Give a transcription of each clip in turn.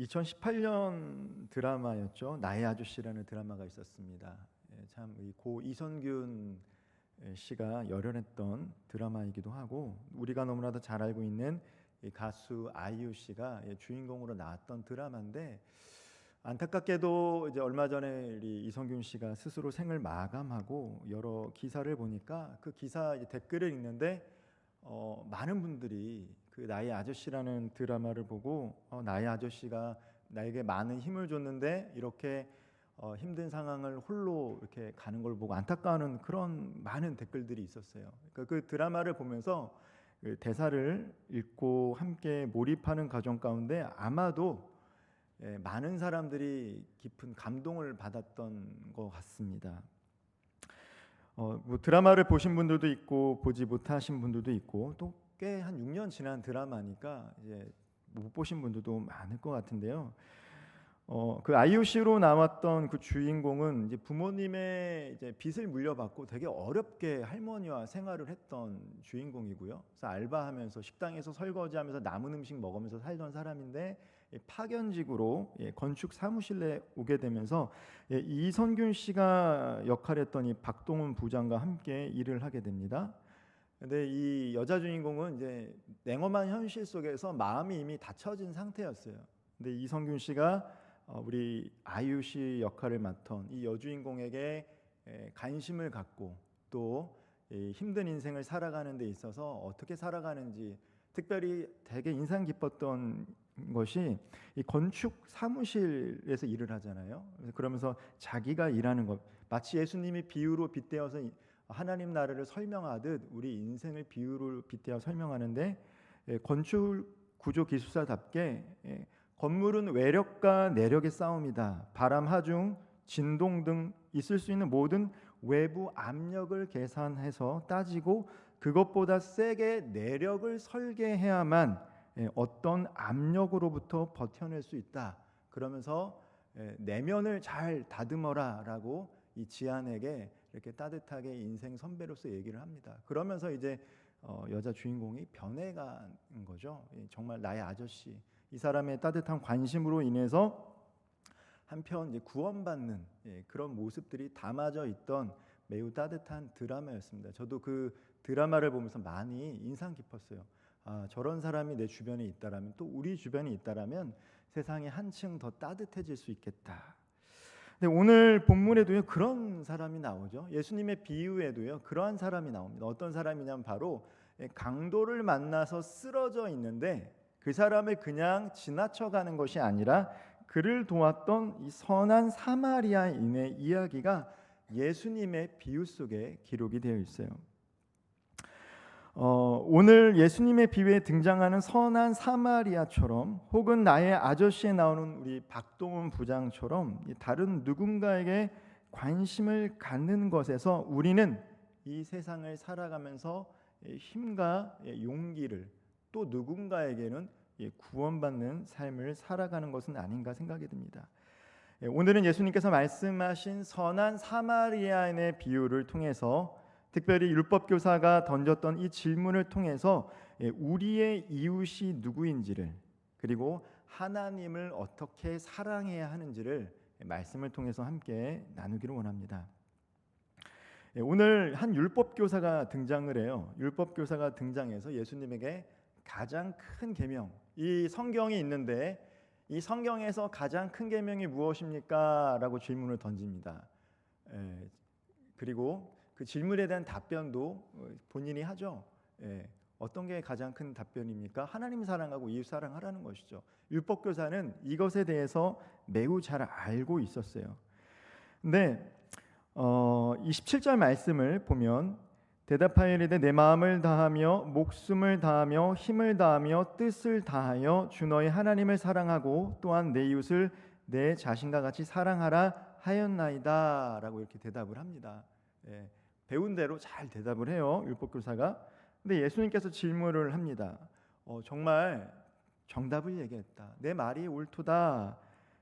2018년 드라마였죠. 나의 아저씨라는 드라마가 있었습니다. 참 고 이선균 씨가 열연했던 드라마이기도 하고, 우리가 너무나도 잘 알고 있는 이 가수 아이유 씨가 주인공으로 나왔던 드라마인데, 안타깝게도 이제 얼마 전에 이선균 씨가 스스로 생을 마감하고, 여러 기사를 보니까 그 기사 댓글을 읽는데 많은 분들이 그 나의 아저씨라는 드라마를 보고 나의 아저씨가 나에게 많은 힘을 줬는데 이렇게 힘든 상황을 홀로 이렇게 가는 걸 보고 안타까워하는 그런 많은 댓글들이 있었어요. 그러니까 그 드라마를 보면서 그 대사를 읽고 함께 몰입하는 과정 가운데 아마도 많은 사람들이 깊은 감동을 받았던 것 같습니다. 뭐 드라마를 보신 분들도 있고 보지 못하신 분들도 있고, 또 꽤 한 6년 지난 드라마니까 이제 못 보신 분들도 많을 것 같은데요. 그 아이유 씨로 나왔던 그 주인공은 이제 부모님의 이제 빚을 물려받고 되게 어렵게 할머니와 생활을 했던 주인공이고요. 그래서 알바하면서 식당에서 설거지하면서 남은 음식 먹으면서 살던 사람인데, 파견직으로 건축 사무실에 오게 되면서 이선균 씨가 역할했던 이 박동훈 부장과 함께 일을 하게 됩니다. 근데 이 여자 주인공은 이제 냉엄한 현실 속에서 마음이 이미 닫혀진 상태였어요. 근데 이선균 씨가 우리 아이유 씨 역할을 맡은 이 여주인공에게 관심을 갖고, 또 힘든 인생을 살아가는 데 있어서 어떻게 살아가는지 특별히 되게 인상 깊었던 것이, 이 건축 사무실에서 일을 하잖아요. 그러면서 자기가 일하는 것, 마치 예수님이 비유로 빗대어서 하나님 나라를 설명하듯 우리 인생을 비유로 빗대어 설명하는데, 건축 구조 기술사답게 건물은 외력과 내력의 싸움이다. 바람, 하중, 진동 등 있을 수 있는 모든 외부 압력을 계산해서 따지고 그것보다 세게 내력을 설계해야만 어떤 압력으로부터 버텨낼 수 있다. 그러면서 내면을 잘 다듬어라라고 이 지안에게 이렇게 따뜻하게 인생 선배로서 얘기를 합니다. 그러면서 이제 여자 주인공이 변해간 거죠. 정말 나의 아저씨, 이 사람의 따뜻한 관심으로 인해서 한편 이제 구원받는 그런 모습들이 담아져 있던 매우 따뜻한 드라마였습니다. 저도 그 드라마를 보면서 많이 인상 깊었어요. 저런 사람이 내 주변에 있다라면, 또 우리 주변에 있다라면 세상이 한층 더 따뜻해질 수 있겠다. 근데 오늘 본문에도요 그런 사람이 나오죠. 예수님의 비유에도요 그러한 사람이 나옵니다. 어떤 사람이냐면 바로 강도를 만나서 쓰러져 있는데 그 사람을 그냥 지나쳐가는 것이 아니라 그를 도왔던 이 선한 사마리아인의 이야기가 예수님의 비유 속에 기록이 되어 있어요. 오늘 예수님의 비유에 등장하는 선한 사마리아처럼, 혹은 나의 아저씨에 나오는 우리 박동훈 부장처럼 다른 누군가에게 관심을 갖는 것에서 우리는 이 세상을 살아가면서 힘과 용기를, 또 누군가에게는 구원받는 삶을 살아가는 것은 아닌가 생각이 듭니다. 오늘은 예수님께서 말씀하신 선한 사마리아인의 비유를 통해서, 특별히 율법교사가 던졌던 이 질문을 통해서 우리의 이웃이 누구인지를, 그리고 하나님을 어떻게 사랑해야 하는지를 말씀을 통해서 함께 나누기를 원합니다. 오늘 한 율법교사가 등장을 해요. 율법교사가 등장해서 예수님에게 가장 큰 계명, 이 성경이 있는데 이 성경에서 가장 큰 계명이 무엇입니까? 라고 질문을 던집니다. 그리고 그 질문에 대한 답변도 본인이 하죠. 어떤 게 가장 큰 답변입니까? 하나님 사랑하고 이웃 사랑하라는 것이죠. 율법교사는 이것에 대해서 매우 잘 알고 있었어요. 근데 27절 말씀을 보면, 대답하여 이르되 내 마음을 다하며 목숨을 다하며 힘을 다하며 뜻을 다하여 주 너의 하나님을 사랑하고 또한 내 이웃을 내 자신과 같이 사랑하라 하였나이다 라고 이렇게 대답을 합니다. 배운 대로 잘 대답을 해요, 율법교사가. 근데 예수님께서 질문을 합니다. 정말 정답을 얘기했다. 내 말이 옳도다.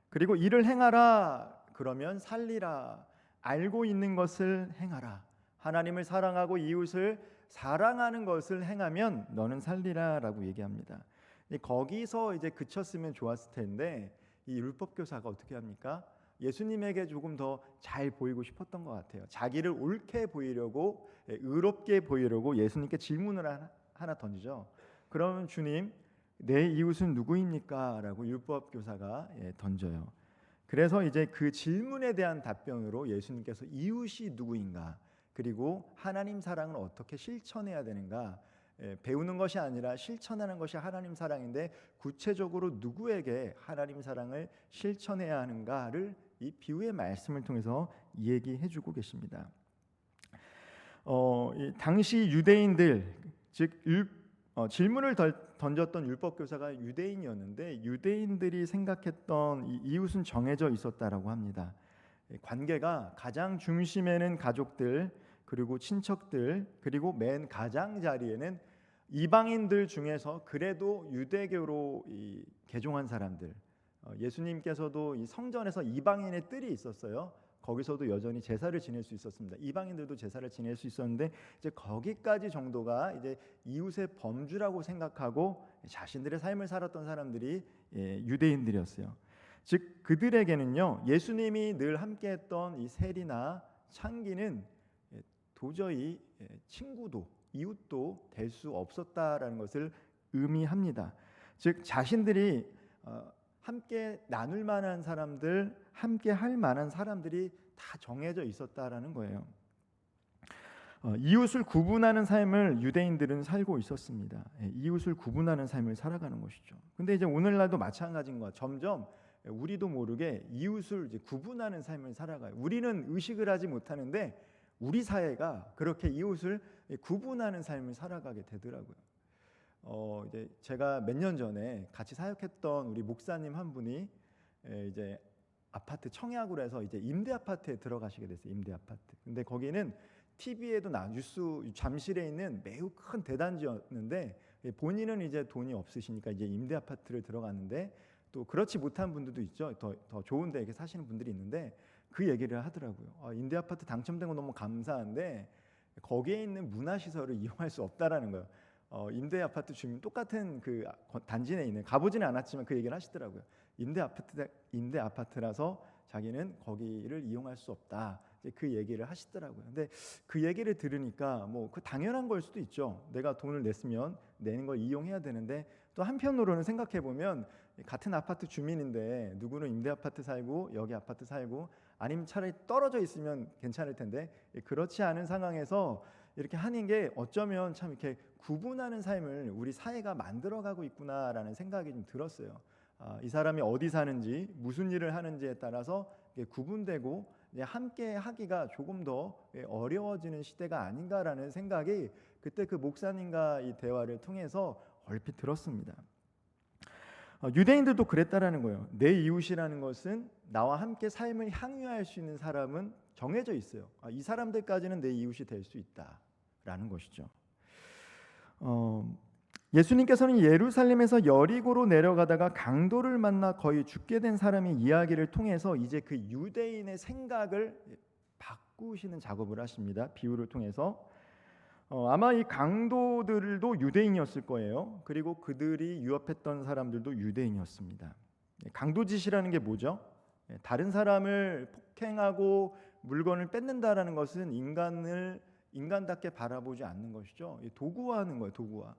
그리고 이를 행하라. 그러면 살리라. 알고 있는 것을 행하라. 하나님을 사랑하고 이웃을 사랑하는 것을 행하면 너는 살리라 라고 얘기합니다. 거기서 이제 그쳤으면 좋았을 텐데, 이 율법 교사가 어떻게 합니까? 예수님에게 조금 더 잘 보이고 싶었던 것 같아요. 자기를 옳게 보이려고, 의롭게 보이려고 예수님께 질문을 하나 던지죠. 그러면 주님, 내 이웃은 누구입니까? 라고 율법 교사가 던져요. 그래서 이제 그 질문에 대한 답변으로 예수님께서 이웃이 누구인가, 그리고 하나님 사랑을 어떻게 실천해야 되는가, 배우는 것이 아니라 실천하는 것이 하나님 사랑인데 구체적으로 누구에게 하나님 사랑을 실천해야 하는가를 이 비유의 말씀을 통해서 얘기해주고 계십니다. 이 당시 유대인들, 즉 질문을 던졌던 율법 교사가 유대인이었는데 유대인들이 생각했던 이 이웃은 정해져 있었다라고 합니다. 관계가 가장 중심에는 가족들, 그리고 친척들, 그리고 맨 가장자리에는 이방인들 중에서 그래도 유대교로 개종한 사람들. 예수님께서도 이 성전에서 이방인의 뜰이 있었어요. 거기서도 여전히 제사를 지낼 수 있었습니다. 이방인들도 제사를 지낼 수 있었는데 이제 거기까지 정도가 이제 이웃의 범주라고 생각하고 자신들의 삶을 살았던 사람들이 유대인들이었어요. 즉 그들에게는요, 예수님이 늘 함께했던 이 세리나 창기는 도저히 친구도 이웃도 될 수 없었다라는 것을 의미합니다. 즉 자신들이 함께 나눌 만한 사람들, 함께 할 만한 사람들이 다 정해져 있었다라는 거예요. 이웃을 구분하는 삶을 유대인들은 살고 있었습니다. 이웃을 구분하는 삶을 살아가는 것이죠. 근데 이제 오늘날도 마찬가지인 것 같아요. 점점 우리도 모르게 이웃을 이제 구분하는 삶을 살아가요. 우리는 의식을 하지 못하는데 우리 사회가 그렇게 이웃을 구분하는 삶을 살아가게 되더라고요. 이제 제가 몇 년 전에 같이 사역했던 우리 목사님 한 분이 이제 아파트 청약을 해서 이제 임대 아파트에 들어가시게 됐어요. 임대 아파트. 근데 거기는 TV에도 뉴스 잠실에 있는 매우 큰 대단지였는데 본인은 이제 돈이 없으시니까 이제 임대 아파트를 들어갔는데 또 그렇지 못한 분들도 있죠. 더 좋은 데 이렇게 사시는 분들이 있는데 그 얘기를 하더라고요. 임대 아파트 당첨된 거 너무 감사한데 거기에 있는 문화시설을 이용할 수 없다라는 거예요. 임대 아파트 주민 똑같은 그 단지 내에 있는, 가보지는 않았지만 그 얘기를 하시더라고요. 임대 아파트라서 자기는 거기를 이용할 수 없다. 이제 그 얘기를 하시더라고요. 근데 그 얘기를 들으니까 뭐 그 당연한 걸 수도 있죠. 내가 돈을 냈으면 내는 걸 이용해야 되는데 또 한편으로는 생각해 보면 같은 아파트 주민인데 누구는 임대 아파트 살고 여기 아파트 살고 아니면 차라리 떨어져 있으면 괜찮을 텐데 그렇지 않은 상황에서 이렇게 하는 게 어쩌면 참 이렇게 구분하는 삶을 우리 사회가 만들어가고 있구나라는 생각이 좀 들었어요. 이 사람이 어디 사는지 무슨 일을 하는지에 따라서 구분되고 함께 하기가 조금 더 어려워지는 시대가 아닌가라는 생각이 그때 그 목사님과 이 대화를 통해서 얼핏 들었습니다. 유대인들도 그랬다라는 거예요. 내 이웃이라는 것은 나와 함께 삶을 향유할 수 있는 사람은 정해져 있어요. 이 사람들까지는 내 이웃이 될 수 있다라는 것이죠. 예수님께서는 예루살렘에서 여리고로 내려가다가 강도를 만나 거의 죽게 된 사람의 이야기를 통해서 이제 그 유대인의 생각을 바꾸시는 작업을 하십니다. 비유를 통해서. 아마 이 강도들도 유대인이었을 거예요. 그리고 그들이 유업했던 사람들도 유대인이었습니다. 강도짓이라는 게 뭐죠? 다른 사람을 폭행하고 물건을 뺏는다라는 것은 인간을 인간답게 바라보지 않는 것이죠. 도구화하는 거예요. 도구화.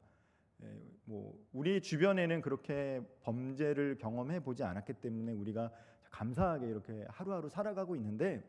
뭐 우리 주변에는 그렇게 범죄를 경험해 보지 않았기 때문에 우리가 감사하게 이렇게 하루하루 살아가고 있는데,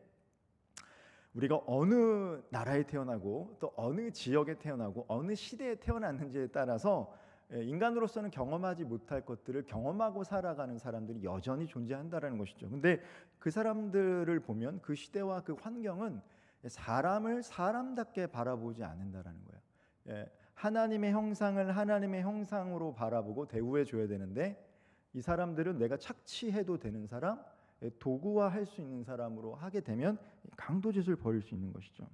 우리가 어느 나라에 태어나고 또 어느 지역에 태어나고 어느 시대에 태어났는지에 따라서 인간으로서는 경험하지 못할 것들을 경험하고 살아가는 사람들이 여전히 존재한다는 것이죠. 근데 그 사람들을 보면 그 시대와 그 환경은 사람을 사람답게 바라보지 않는다라는 거예요. 하나님의 형상을 하나님의 형상으로 바라보고 대우해 줘야 되는데 이 사람들은 내가 착취해도 되는 사람, 도구화할 수 있는 사람으로 하게 되면 강도짓을 벌일 수 있는 것이죠.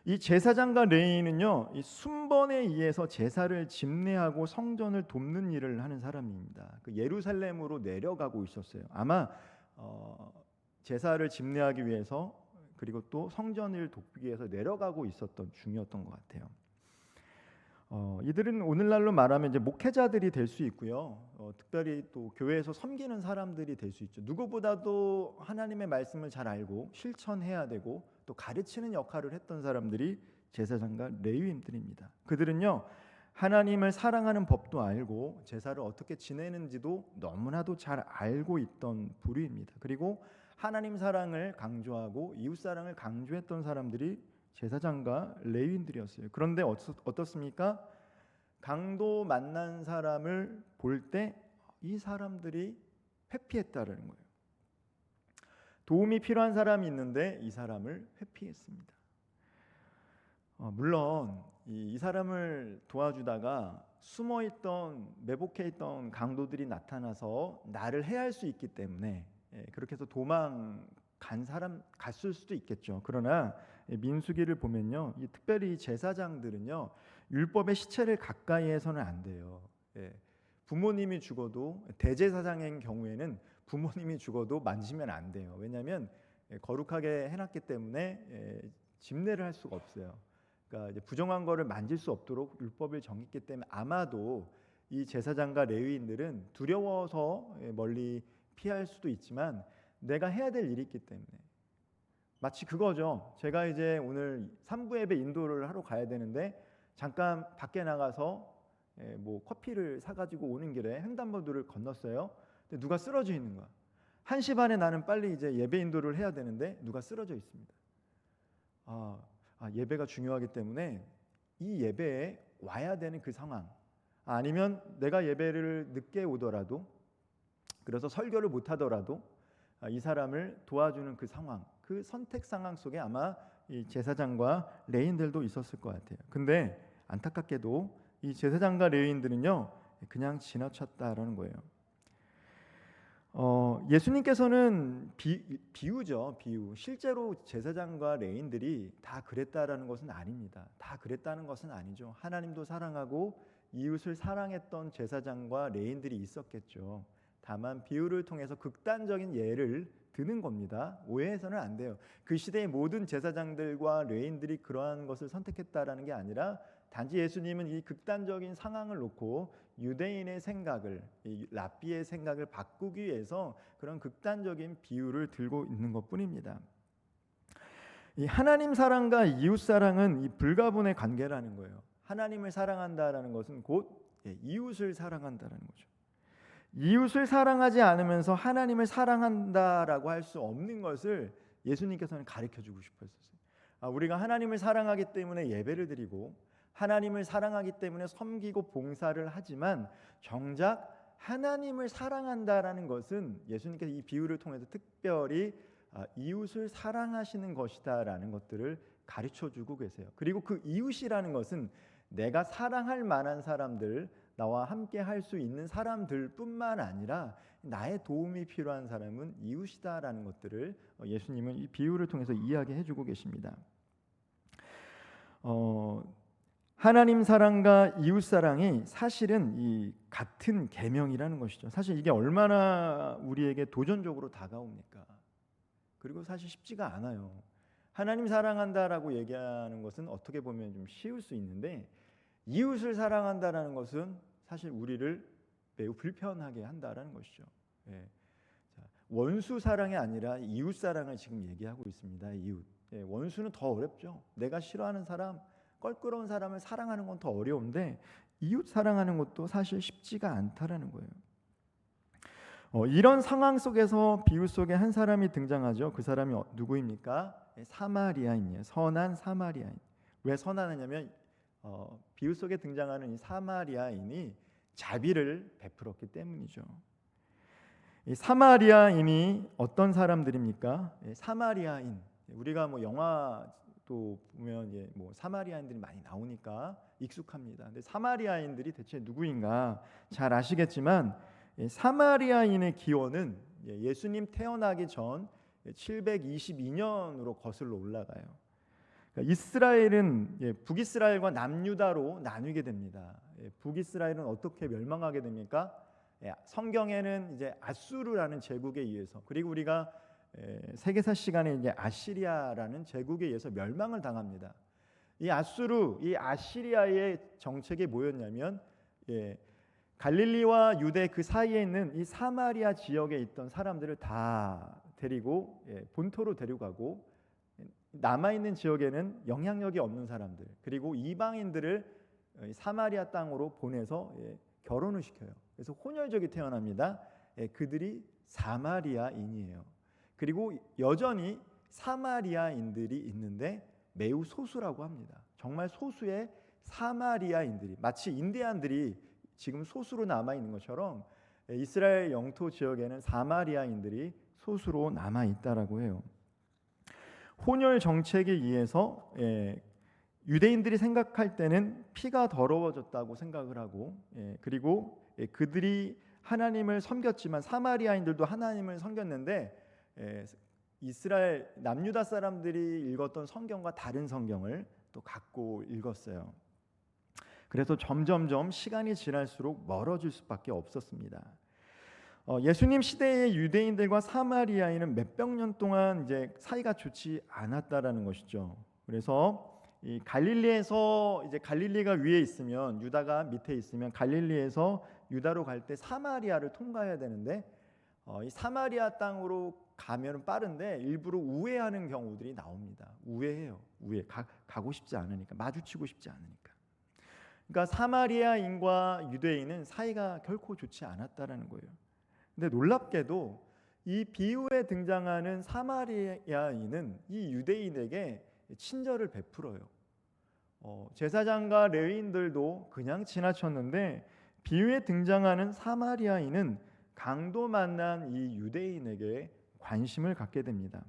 이 제사장과 레위인은요, 이 순번에 의해서 제사를 집례하고 성전을 돕는 일을 하는 사람입니다. 그 예루살렘으로 내려가고 있었어요. 아마 제사를 집례하기 위해서 그리고 또 성전을 돕기 위해서 내려가고 있었던 중이었던 것 같아요. 이들은 오늘날로 말하면 이제 목회자들이 될 수 있고요. 특별히 또 교회에서 섬기는 사람들이 될 수 있죠. 누구보다도 하나님의 말씀을 잘 알고 실천해야 되고 또 가르치는 역할을 했던 사람들이 제사장과 레위인들입니다. 그들은요, 하나님을 사랑하는 법도 알고 제사를 어떻게 지내는지도 너무나도 잘 알고 있던 부류입니다. 그리고 하나님 사랑을 강조하고 이웃 사랑을 강조했던 사람들이 제사장과 레위인들이었어요. 그런데 어떻습니까? 강도 만난 사람을 볼 때 이 사람들이 회피했다라는 거예요. 도움이 필요한 사람이 있는데 이 사람을 회피했습니다. 물론 이 사람을 도와주다가 숨어있던 매복해있던 강도들이 나타나서 나를 해할 수 있기 때문에 그렇게 해서 도망간 사람 갔을 수도 있겠죠. 그러나 민수기를 보면요, 특별히 제사장들은요, 율법의 시체를 가까이해서는 안 돼요. 부모님이 죽어도, 대제사장의 경우에는 부모님이 죽어도 만지면 안 돼요. 왜냐하면 거룩하게 해놨기 때문에 집례를 할 수가 없어요. 그러니까 이제 부정한 거를 만질 수 없도록 율법을 정했기 때문에 아마도 이 제사장과 레위인들은 두려워서 멀리 피할 수도 있지만 내가 해야 될 일이 있기 때문에, 마치 그거죠. 제가 이제 오늘 3부 예배 인도를 하러 가야 되는데 잠깐 밖에 나가서 뭐 커피를 사가지고 오는 길에 횡단보도를 건넜어요. 근데 누가 쓰러져 있는 거야. 1시 반에 나는 빨리 이제 예배 인도를 해야 되는데 누가 쓰러져 있습니다. 예배가 중요하기 때문에 이 예배에 와야 되는 그 상황, 아니면 내가 예배를 늦게 오더라도, 그래서 설교를 못 하더라도 이 사람을 도와주는 그 상황, 그 선택 상황 속에 아마 이 제사장과 레위인들도 있었을 것 같아요. 근데 안타깝게도 이 제사장과 레위인들은요, 그냥 지나쳤다라는 거예요. 예수님께서는 비유죠, 비유. 실제로 제사장과 레위인들이 다 그랬다라는 것은 아닙니다. 다 그랬다는 것은 아니죠. 하나님도 사랑하고 이웃을 사랑했던 제사장과 레위인들이 있었겠죠. 다만 비유를 통해서 극단적인 예를 드는 겁니다. 오해해서는 안 돼요. 그 시대의 모든 제사장들과 레위인들이 그러한 것을 선택했다라는 게 아니라 단지 예수님은 이 극단적인 상황을 놓고 유대인의 생각을, 이 랍비의 생각을 바꾸기 위해서 그런 극단적인 비유를 들고 있는 것뿐입니다. 이 하나님 사랑과 이웃 사랑은 이 불가분의 관계라는 거예요. 하나님을 사랑한다라는 것은 곧 이웃을 사랑한다라는 거죠. 이웃을 사랑하지 않으면서 하나님을 사랑한다라고 할 수 없는 것을 예수님께서는 가르쳐주고 싶었어요. 우리가 하나님을 사랑하기 때문에 예배를 드리고 하나님을 사랑하기 때문에 섬기고 봉사를 하지만 정작 하나님을 사랑한다라는 것은 예수님께서 이 비유를 통해서 특별히 이웃을 사랑하시는 것이다라는 것들을 가르쳐주고 계세요. 그리고 그 이웃이라는 것은 내가 사랑할 만한 사람들, 나와 함께 할 수 있는 사람들뿐만 아니라 나의 도움이 필요한 사람은 이웃이다라는 것들을 예수님은 이 비유를 통해서 이야기해주고 계십니다. 하나님 사랑과 이웃 사랑이 사실은 이 같은 계명이라는 것이죠. 사실 이게 얼마나 우리에게 도전적으로 다가옵니까? 그리고 사실 쉽지가 않아요. 하나님 사랑한다라고 얘기하는 것은 어떻게 보면 좀 쉬울 수 있는데, 이웃을 사랑한다라는 것은 사실 우리를 매우 불편하게 한다라는 것이죠. 원수 사랑이 아니라 이웃 사랑을 지금 얘기하고 있습니다. 이웃. 원수는 더 어렵죠. 내가 싫어하는 사람, 껄끄러운 사람을 사랑하는 건 더 어려운데 이웃 사랑하는 것도 사실 쉽지가 않다라는 거예요. 이런 상황 속에서 비유 속에 한 사람이 등장하죠. 그 사람이 누구입니까? 사마리아인이에요. 선한 사마리아인. 왜 선하냐면 비유 속에 등장하는 이 사마리아인이 자비를 베풀었기 때문이죠. 이 사마리아인이 어떤 사람들입니까? 사마리아인. 우리가 뭐 영화도 보면 뭐 사마리아인들이 많이 나오니까 익숙합니다. 근데 사마리아인들이 대체 누구인가 잘 아시겠지만, 사마리아인의 기원은 예수님 태어나기 전 722년으로 거슬러 올라가요. 그러니까 이스라엘은 북이스라엘과 남유다로 나뉘게 됩니다. 북이스라엘은 어떻게 멸망하게 됩니까? 성경에는 이제 아수르라는 제국에 의해서, 그리고 우리가 세계사 시간에 이제 아시리아라는 제국에 의해서 멸망을 당합니다. 이 아수르, 이 아시리아의 정책이 뭐였냐면 갈릴리와 유대 그 사이에 있는 이 사마리아 지역에 있던 사람들을 다 데리고 본토로 데려가고 남아있는 지역에는 영향력이 없는 사람들 그리고 이방인들을 사마리아 땅으로 보내서 결혼을 시켜요. 그래서 혼혈족이 태어납니다. 그들이 사마리아인이에요. 그리고 여전히 사마리아인들이 있는데 매우 소수라고 합니다. 정말 소수의 사마리아인들이 마치 인디안들이 지금 소수로 남아있는 것처럼 이스라엘 영토 지역에는 사마리아인들이 소수로 남아있다라고 해요. 혼혈 정책에 의해서 유대인들이 생각할 때는 피가 더러워졌다고 생각을 하고 그리고 그들이 하나님을 섬겼지만 사마리아인들도 하나님을 섬겼는데 이스라엘 남유다 사람들이 읽었던 성경과 다른 성경을 또 갖고 읽었어요. 그래서 점점점 시간이 지날수록 멀어질 수밖에 없었습니다. 예수님 시대의 유대인들과 사마리아인은 몇백 년 동안 이제 사이가 좋지 않았다라는 것이죠. 그래서 이 갈릴리에서 이제 갈릴리가 위에 있으면 유다가 밑에 있으면 갈릴리에서 유다로 갈 때 사마리아를 통과해야 되는데 이 사마리아 땅으로 가면 빠른데 일부러 우회하는 경우들이 나옵니다. 우회해요. 가고 싶지 않으니까 마주치고 싶지 않으니까. 그러니까 사마리아인과 유대인은 사이가 결코 좋지 않았다라는 거예요. 근데 놀랍게도 이 비유에 등장하는 사마리아인은 이 유대인에게 친절을 베풀어요. 제사장과 레위인들도 그냥 지나쳤는데 비유에 등장하는 사마리아인은 강도 만난 이 유대인에게 관심을 갖게 됩니다.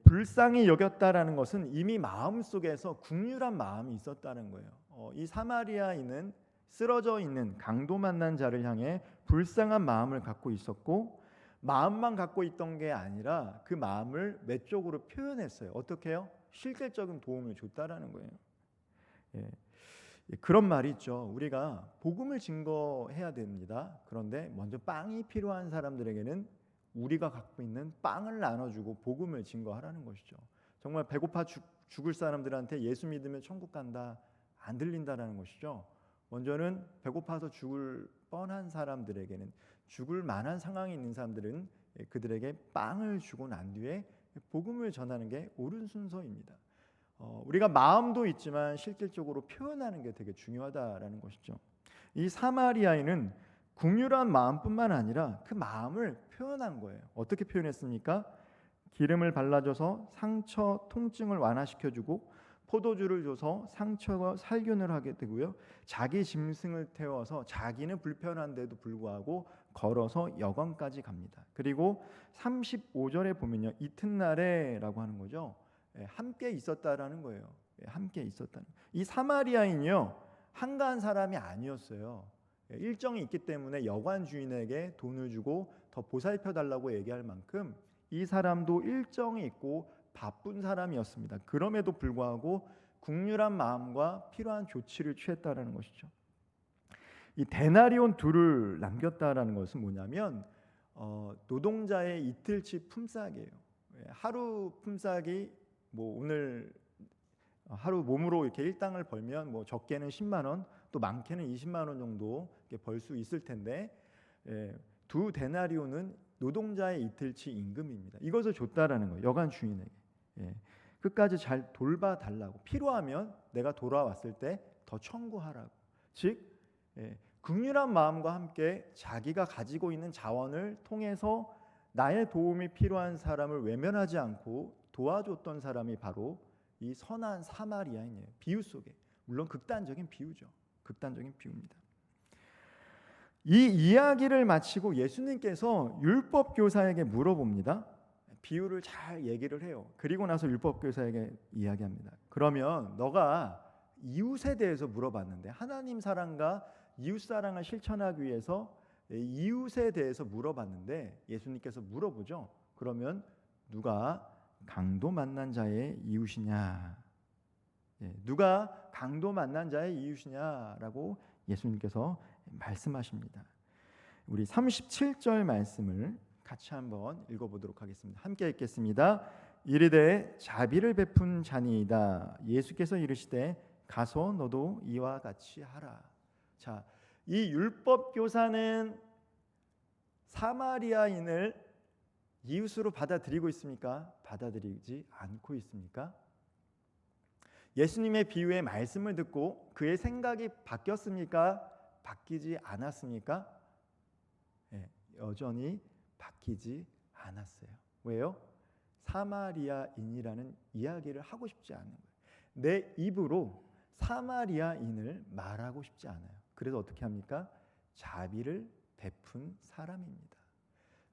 불쌍히 여겼다라는 것은 이미 마음속에서 국률한 마음이 있었다는 거예요. 이 사마리아인은 쓰러져 있는 강도 만난 자를 향해 불쌍한 마음을 갖고 있었고 마음만 갖고 있던 게 아니라 그 마음을 외적으로 표현했어요. 어떻게 해요? 실질적인 도움을 줬다라는 거예요. 그런 말이 있죠. 우리가 복음을 증거해야 됩니다. 그런데 먼저 빵이 필요한 사람들에게는 우리가 갖고 있는 빵을 나눠주고 복음을 증거하라는 것이죠. 정말 배고파 죽을 사람들한테 예수 믿으면 천국 간다 안 들린다라는 것이죠. 먼저는 배고파서 죽을 뻔한 사람들에게는 죽을 만한 상황이 있는 사람들은 그들에게 빵을 주고 난 뒤에 복음을 전하는 게 옳은 순서입니다. 우리가 마음도 있지만 실질적으로 표현하는 게 되게 중요하다라는 것이죠. 이 사마리아인은 국률한 마음뿐만 아니라 그 마음을 표현한 거예요. 어떻게 표현했습니까? 기름을 발라줘서 상처 통증을 완화시켜주고 포도주를 줘서 상처가 살균을 하게 되고요. 자기 짐승을 태워서 자기는 불편한데도 불구하고 걸어서 여관까지 갑니다. 그리고 35절에 보면요. 이튿날에라고 하는 거죠. 함께 있었다라는 거예요. 함께 있었다는. 이 사마리아인이요. 한가한 사람이 아니었어요. 일정이 있기 때문에 여관 주인에게 돈을 주고 더 보살펴 달라고 얘기할 만큼 이 사람도 일정이 있고 바쁜 사람이었습니다. 그럼에도 불구하고 국률한 마음과 필요한 조치를 취했다라는 것이죠. 이 데나리온 둘을 남겼다라는 것은 뭐냐면 노동자의 이틀치 품삯이에요. 하루 품삯이 뭐 오늘 하루 몸으로 이렇게 일당을 벌면 뭐 적게는 10만 원, 또 많게는 20만 원 정도 벌 수 있을 텐데 두 데나리온은 노동자의 이틀치 임금입니다. 이것을 줬다라는 거예요. 여관 주인에게. 끝까지 잘 돌봐달라고. 필요하면 내가 돌아왔을 때 더 청구하라고. 즉 긍휼한 마음과 함께 자기가 가지고 있는 자원을 통해서 나의 도움이 필요한 사람을 외면하지 않고 도와줬던 사람이 바로 이 선한 사마리아인이에요. 비유 속에. 물론 극단적인 비유죠. 극단적인 비유입니다. 이 이야기를 마치고 예수님께서 율법 교사에게 물어봅니다. 비유를 잘 얘기를 해요. 그리고 나서 율법 교사에게 이야기합니다. 그러면 너가 이웃에 대해서 물어봤는데 하나님 사랑과 이웃 사랑을 실천하기 위해서 이웃에 대해서 물어봤는데 예수님께서 물어보죠. 그러면 누가 강도 만난 자의 이웃이냐? 누가 강도 만난 자의 이웃이냐라고 예수님께서 말씀하십니다. 우리 37절 말씀을 같이 한번 읽어보도록 하겠습니다. 함께 읽겠습니다. 이르되 자비를 베푼 자니이다. 예수께서 이르시되 가서 너도 이와 같이 하라. 자, 이 율법 교사는 사마리아인을 이웃으로 받아들이고 있습니까? 받아들이지 않고 있습니까? 예수님의 비유의 말씀을 듣고 그의 생각이 바뀌었습니까? 바뀌지 않았습니까? 여전히 바뀌지 않았어요. 왜요? 사마리아인이라는 이야기를 하고 싶지 않은 거예요. 내 입으로 사마리아인을 말하고 싶지 않아요. 그래서 어떻게 합니까? 자비를 베푼 사람입니다.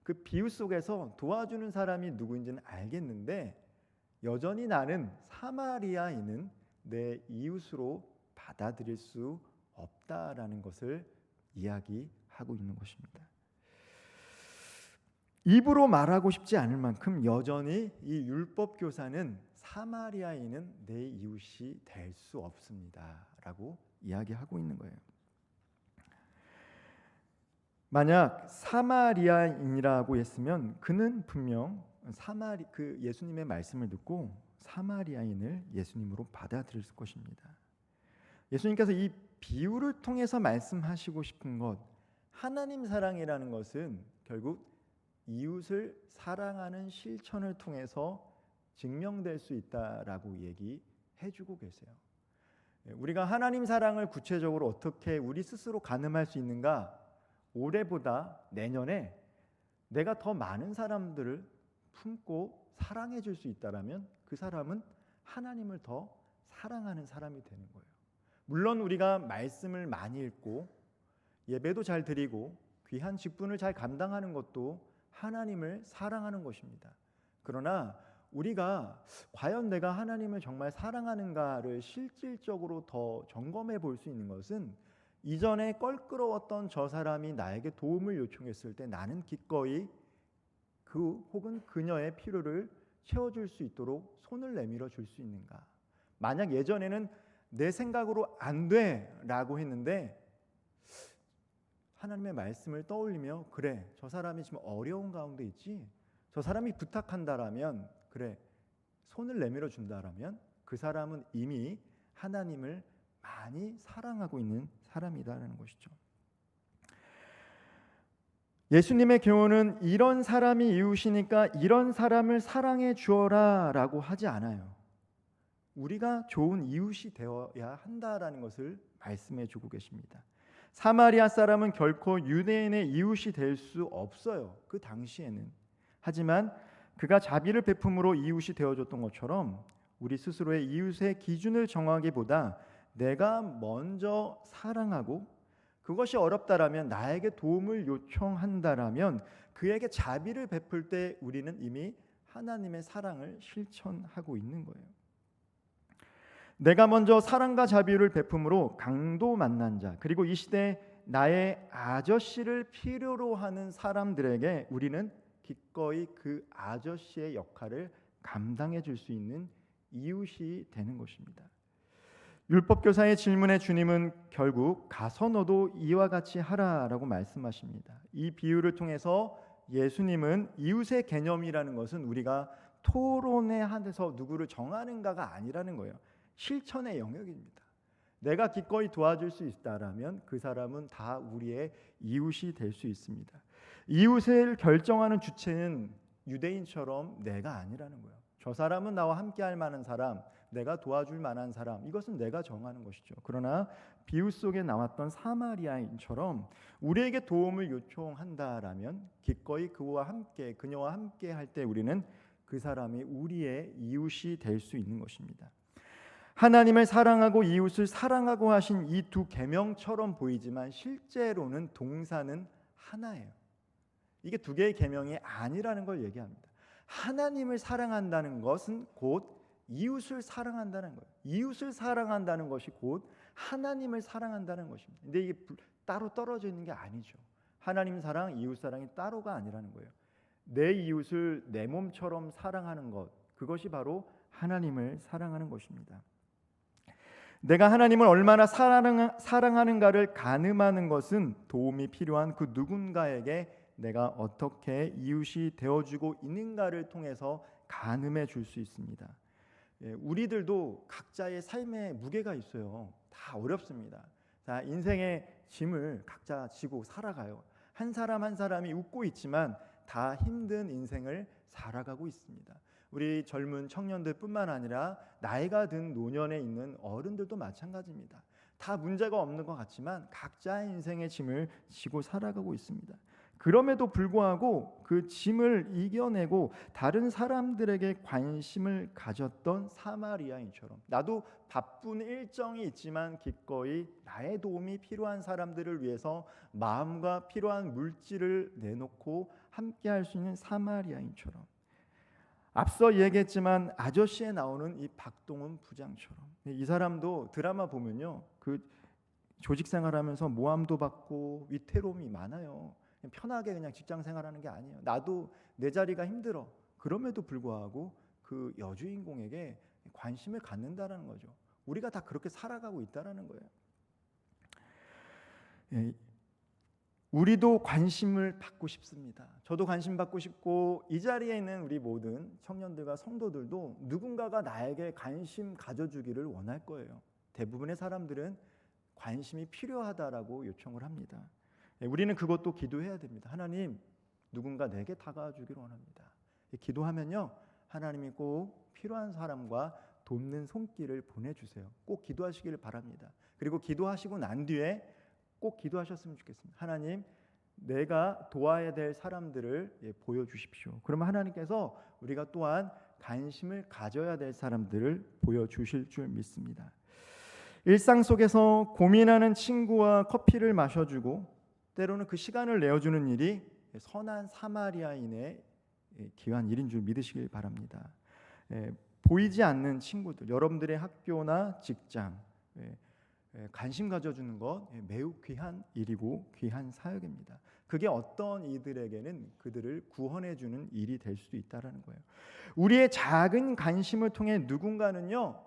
그 비유 속에서 도와주는 사람이 누구인지는 알겠는데 여전히 나는 사마리아인은 내 이웃으로 받아들일 수 없다라는 것을 이야기하고 있는 것입니다. 입으로 말하고 싶지 않을 만큼 여전히 이 율법 교사는 사마리아인은 내 이웃이 될 수 없습니다라고 이야기하고 있는 거예요. 만약 사마리아인이라고 했으면 그는 분명 그 예수님의 말씀을 듣고 사마리아인을 예수님으로 받아들일 것입니다. 예수님께서 이 비유를 통해서 말씀하시고 싶은 것, 하나님 사랑이라는 것은 결국 이웃을 사랑하는 실천을 통해서 증명될 수 있다라고 얘기해주고 계세요. 우리가 하나님 사랑을 구체적으로 어떻게 우리 스스로 가늠할 수 있는가? 올해보다 내년에 내가 더 많은 사람들을 품고 사랑해 줄 수 있다라면 그 사람은 하나님을 더 사랑하는 사람이 되는 거예요. 물론 우리가 말씀을 많이 읽고 예배도 잘 드리고 귀한 직분을 잘 감당하는 것도 하나님을 사랑하는 것입니다. 그러나 우리가 과연 내가 하나님을 정말 사랑하는가를 실질적으로 더 점검해 볼 수 있는 것은 이전에 껄끄러웠던 저 사람이 나에게 도움을 요청했을 때 나는 기꺼이 그 혹은 그녀의 필요를 채워줄 수 있도록 손을 내밀어 줄 수 있는가. 만약 예전에는 내 생각으로 안 돼라고 했는데 하나님의 말씀을 떠올리며 그래 저 사람이 지금 어려운 가운데 있지, 저 사람이 부탁한다라면 그래 손을 내밀어 준다라면 그 사람은 이미 하나님을 많이 사랑하고 있는 사람이다라는 것이죠. 예수님의 교훈은 이런 사람이 이웃이니까 이런 사람을 사랑해 주어라 라고 하지 않아요. 우리가 좋은 이웃이 되어야 한다라는 것을 말씀해 주고 계십니다. 사마리아 사람은 결코 유대인의 이웃이 될 수 없어요. 그 당시에는. 하지만 그가 자비를 베품으로 이웃이 되어줬던 것처럼 우리 스스로의 이웃의 기준을 정하기보다 내가 먼저 사랑하고 그것이 어렵다라면 나에게 도움을 요청한다라면 그에게 자비를 베풀 때 우리는 이미 하나님의 사랑을 실천하고 있는 거예요. 내가 먼저 사랑과 자비를 베품으로 강도 만난 자, 그리고 이 시대에 나의 아저씨를 필요로 하는 사람들에게 우리는 기꺼이 그 아저씨의 역할을 감당해 줄 수 있는 이웃이 되는 것입니다. 율법교사의 질문에 주님은 결국 가서 너도 이와 같이 하라라고 말씀하십니다. 이 비유를 통해서 예수님은 이웃의 개념이라는 것은 우리가 토론에 한해서 누구를 정하는가가 아니라는 거예요. 실천의 영역입니다. 내가 기꺼이 도와줄 수 있다라면 그 사람은 다 우리의 이웃이 될 수 있습니다. 이웃을 결정하는 주체는 유대인처럼 내가 아니라는 거예요. 저 사람은 나와 함께할 만한 사람, 내가 도와줄 만한 사람, 이것은 내가 정하는 것이죠. 그러나 비유 속에 나왔던 사마리아인처럼 우리에게 도움을 요청한다라면 기꺼이 그녀와 함께 할 때 우리는 그 사람이 우리의 이웃이 될 수 있는 것입니다. 하나님을 사랑하고 이웃을 사랑하고 하신 이 두 계명처럼 보이지만 실제로는 동사는 하나예요. 이게 두 개의 계명이 아니라는 걸 얘기합니다. 하나님을 사랑한다는 것은 곧 이웃을 사랑한다는 거예요. 이웃을 사랑한다는 것이 곧 하나님을 사랑한다는 것입니다. 근데 이게 따로 떨어져 있는 게 아니죠. 하나님 사랑, 이웃 사랑이 따로가 아니라는 거예요. 내 이웃을 내 몸처럼 사랑하는 것, 그것이 바로 하나님을 사랑하는 것입니다. 내가 하나님을 얼마나 사랑하는가를 가늠하는 것은 도움이 필요한 그 누군가에게 내가 어떻게 이웃이 되어주고 있는가를 통해서 가늠해 줄 수 있습니다. 우리들도 각자의 삶의 무게가 있어요. 다 어렵습니다. 자, 인생의 짐을 각자 지고 살아가요. 한 사람 한 사람이 웃고 있지만 다 힘든 인생을 살아가고 있습니다. 우리 젊은 청년들뿐만 아니라 나이가 든 노년에 있는 어른들도 마찬가지입니다. 다 문제가 없는 것 같지만 각자의 인생의 짐을 지고 살아가고 있습니다. 그럼에도 불구하고 그 짐을 이겨내고 다른 사람들에게 관심을 가졌던 사마리아인처럼, 나도 바쁜 일정이 있지만 기꺼이 나의 도움이 필요한 사람들을 위해서 마음과 필요한 물질을 내놓고 함께 할 수 있는 사마리아인처럼, 앞서 얘기했지만 아저씨에 나오는 이 박동훈 부장처럼, 이 사람도 드라마 보면요, 그 조직 생활하면서 모함도 받고 위태로움이 많아요. 편하게 그냥 직장 생활하는 게 아니에요. 나도 내 자리가 힘들어. 그럼에도 불구하고 그 여주인공에게 관심을 갖는다라는 거죠. 우리가 다 그렇게 살아가고 있다라는 거예요. 우리도 관심을 받고 싶습니다. 저도 관심 받고 싶고, 이 자리에 있는 우리 모든 청년들과 성도들도 누군가가 나에게 관심 가져주기를 원할 거예요. 대부분의 사람들은 관심이 필요하다라고 요청을 합니다. 우리는 그것도 기도해야 됩니다. 하나님, 누군가 내게 다가와 주기를 원합니다. 기도하면요, 하나님이 꼭 필요한 사람과 돕는 손길을 보내주세요. 꼭 기도하시기를 바랍니다. 그리고 기도하시고 난 뒤에 꼭 기도하셨으면 좋겠습니다. 하나님, 내가 도와야 될 사람들을 보여주십시오. 그러면 하나님께서 우리가 또한 관심을 가져야 될 사람들을 보여주실 줄 믿습니다. 일상 속에서 고민하는 친구와 커피를 마셔주고 때로는 그 시간을 내어주는 일이 선한 사마리아인의 귀한 일인 줄 믿으시길 바랍니다. 보이지 않는 친구들, 여러분들의 학교나 직장, 관심 가져주는 것 매우 귀한 일이고 귀한 사역입니다. 그게 어떤 이들에게는 그들을 구원해주는 일이 될 수도 있다는 거예요. 우리의 작은 관심을 통해 누군가는요,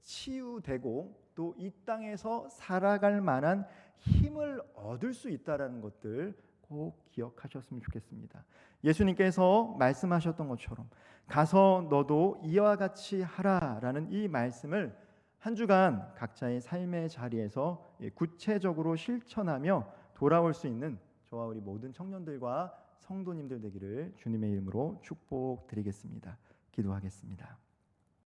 치유되고 또 이 땅에서 살아갈 만한 힘을 얻을 수 있다는 것들 꼭 기억하셨으면 좋겠습니다. 예수님께서 말씀하셨던 것처럼 가서 너도 이와 같이 하라라는 이 말씀을 한 주간 각자의 삶의 자리에서 구체적으로 실천하며 돌아올 수 있는 저와 우리 모든 청년들과 성도님들 되기를 주님의 이름으로 축복드리겠습니다. 기도하겠습니다.